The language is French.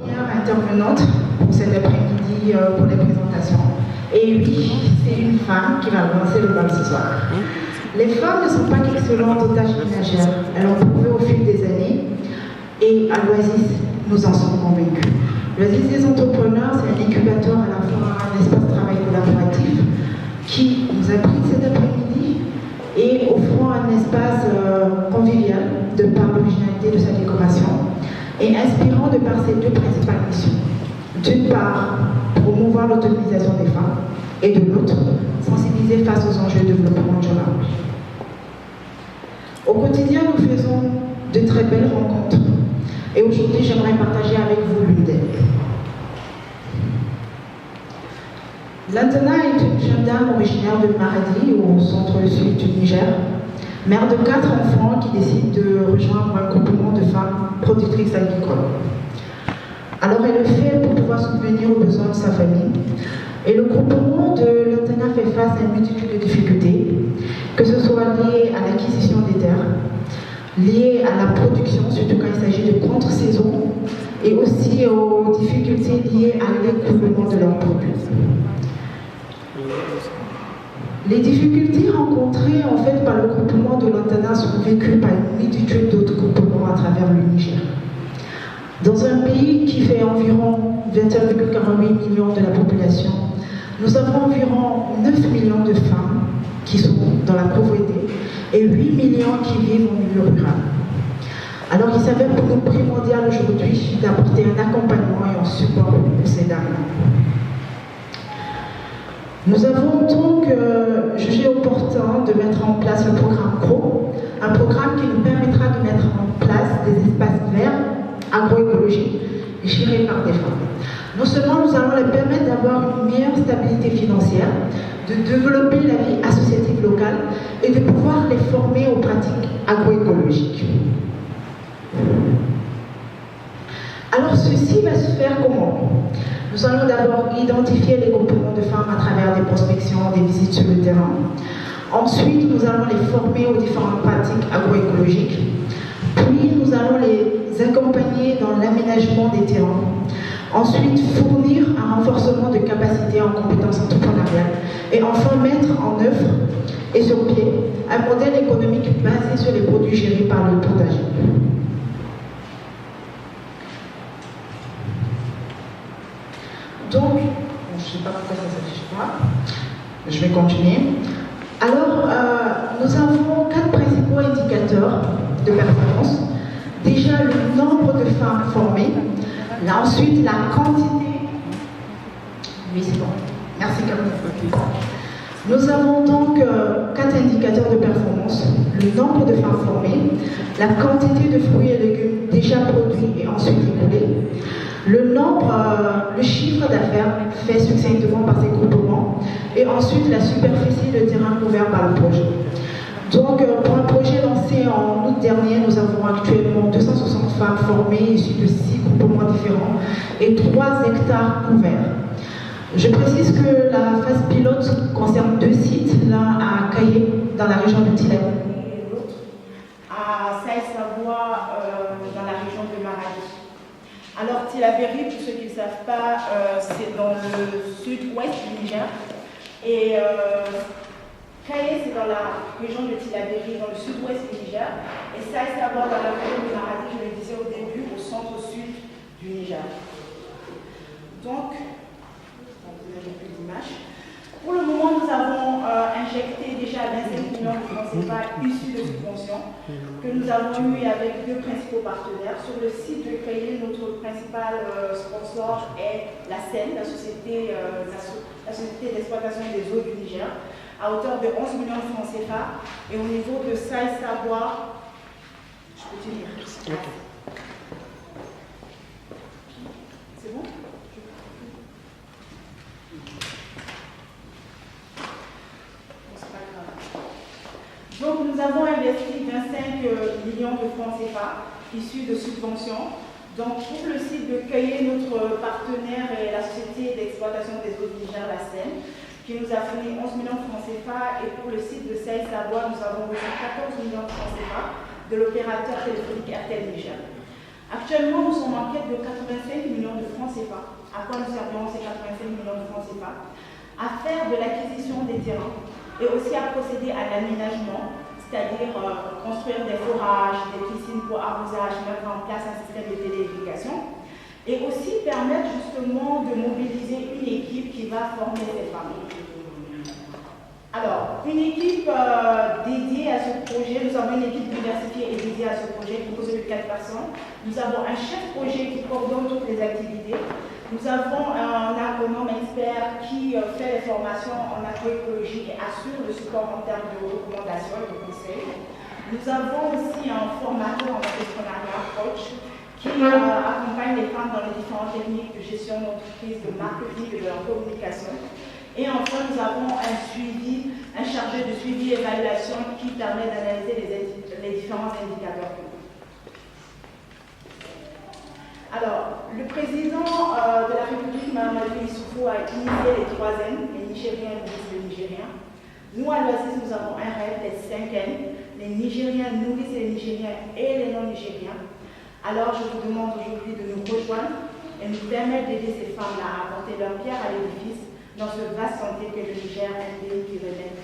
Première intervenante pour cet après-midi pour les présentations. Et oui, c'est une femme qui va lancer le bal ce soir. Les femmes ne sont pas qu'excellentes aux tâches ménagères. Elles ont prouvé au fil des années. Et à l'Oasis, nous en sommes convaincus. L'Oasis des entrepreneurs, c'est un incubateur à la fois un espace de travail collaboratif qui nous abrite cet après-midi et offrant un espace convivial de par l'originalité de sa décoration et inspirant de par ses deux principales missions. D'une part, promouvoir l'autonomisation des femmes et de l'autre, sensibiliser face aux enjeux de développement durable. Au quotidien, nous faisons de très belles rencontres et aujourd'hui, j'aimerais partager avec vous l'une d'elles. Lantana est une jeune dame originaire de Maradi, au centre-sud du Niger, mère de 4 enfants qui décide de rejoindre un groupement de femmes productrices agricoles. Alors elle le fait pour pouvoir subvenir aux besoins de sa famille. Et le groupement de Lantana fait face à une multitude de difficultés, que ce soit lié à l'acquisition des terres, lié à la production, surtout quand il s'agit de contre-saison, et aussi aux difficultés liées à l'écoulement de leurs produits. Les difficultés rencontrées en fait par le groupement de Lantana sont vécues par une multitude d'autres groupements à travers le Niger. Dans un pays qui fait environ 21,48 millions de la population, nous avons environ 9 millions de femmes qui sont dans la pauvreté et 8 millions qui vivent au milieu rural. Alors il s'avère pour nous primordial aujourd'hui d'apporter un accompagnement et un support pour ces dames. Nous avons donc jugé opportun de mettre en place le programme CRO, un programme qui nous permettra de mettre en place des espaces verts agroécologiques gérés par des femmes. Non seulement nous allons les permettre d'avoir une meilleure stabilité financière, de développer la vie associative locale et de pouvoir les former aux pratiques agroécologiques. Alors ceci va se faire comment? Nous allons d'abord identifier les groupements de femmes à travers des prospections, des visites sur le terrain. Ensuite, nous allons les former aux différentes pratiques agroécologiques. Puis, nous allons les accompagner dans l'aménagement des terrains. Ensuite, fournir un renforcement de capacités en compétences entrepreneuriales. Et enfin, mettre en œuvre et sur pied un modèle économique basé sur les produits gérés par le potager. Donc, je ne sais pas pourquoi ça s'affiche pas, je vais continuer. Alors, nous avons 4 principaux indicateurs de performance. Déjà, le nombre de femmes formées. Là, ensuite, la quantité. Oui, c'est bon. Merci, Camille. Nous avons donc 4 indicateurs de performance. Le nombre de femmes formées, la quantité de fruits et légumes déjà produits et ensuite écoulés, le chiffre d'affaires fait succinctement par ces groupements et ensuite la superficie de terrain couvert par le projet. Donc pour un projet lancé en août dernier, nous avons actuellement 260 femmes formées issues de 6 groupements différents et 3 hectares couverts. Je précise que la phase pilote concerne 2 sites, l'un à Kaye dans la région de Tilaberi et l'autre à Saï-Savoie dans la région de Maradi. Alors Tilaberi, pour ceux qui ne savent pas, c'est dans le sud-ouest du Niger. Et Kaye, c'est dans la région de Tilaberi, dans le sud-ouest du Niger. Et Saï-Savoie, dans la région de Maradi, je le disais au début, au centre-sud du Niger. Donc, vous avez plus d'image. Pour le moment, nous avons injecté déjà 25 millions de francs CFA issus de subventions que nous avons eu avec 2 principaux partenaires. Sur le site de Kaye, notre principal sponsor est la SEN, la société d'exploitation des eaux du Niger, à hauteur de 11 millions de francs CFA. Et au niveau de Saï-Savoie, je peux te dire. Okay. C'est bon? Donc nous avons investi 25 millions de francs CFA issus de subventions. Donc pour le site de Kaye, notre partenaire est la société d'exploitation des eaux du Niger, la SEN, qui nous a fourni 11 millions de francs CFA. Et pour le site de Saï-Savoie, nous avons reçu 14 millions de francs CFA de l'opérateur téléphonique RTL Niger. Actuellement, nous sommes en quête de 85 millions de francs CFA. À quoi nous serviront ces 85 millions de francs CFA? À faire de l'acquisition des terrains et aussi à procéder à l'aménagement, c'est-à-dire construire des forages, des piscines pour arrosage, mettre en place un système de télééducation, et aussi permettre justement de mobiliser une équipe qui va former ces femmes. Alors, une équipe dédiée à ce projet, nous avons une équipe diversifiée et dédiée à ce projet, composée de 4 personnes. Nous avons un chef projet qui coordonne toutes les activités. Nous avons un agronome expert qui fait les formations en agroécologie et assure le support en termes de recommandations et de conseils. Nous avons aussi un formateur en entrepreneuriat, coach, qui accompagne les femmes dans les différentes techniques de gestion d'entreprise, de marketing et de leur communication. Et enfin, nous avons un chargé de suivi et évaluation qui permet d'analyser les différents indicateurs. Alors, le président de la République, Mahamadou Issoufou, a initié les 3 N, les Nigériens nourrissent les Nigériens. Nous, à l'Oasis, nous avons un rêve, les 5 N, les Nigériens nourrissent les Nigériens et les non-Nigériens. Alors, je vous demande aujourd'hui de nous rejoindre et nous permettre d'aider ces femmes-là à apporter leur pierre à l'édifice dans ce vaste chantier qu'est le Niger, un pays qui relève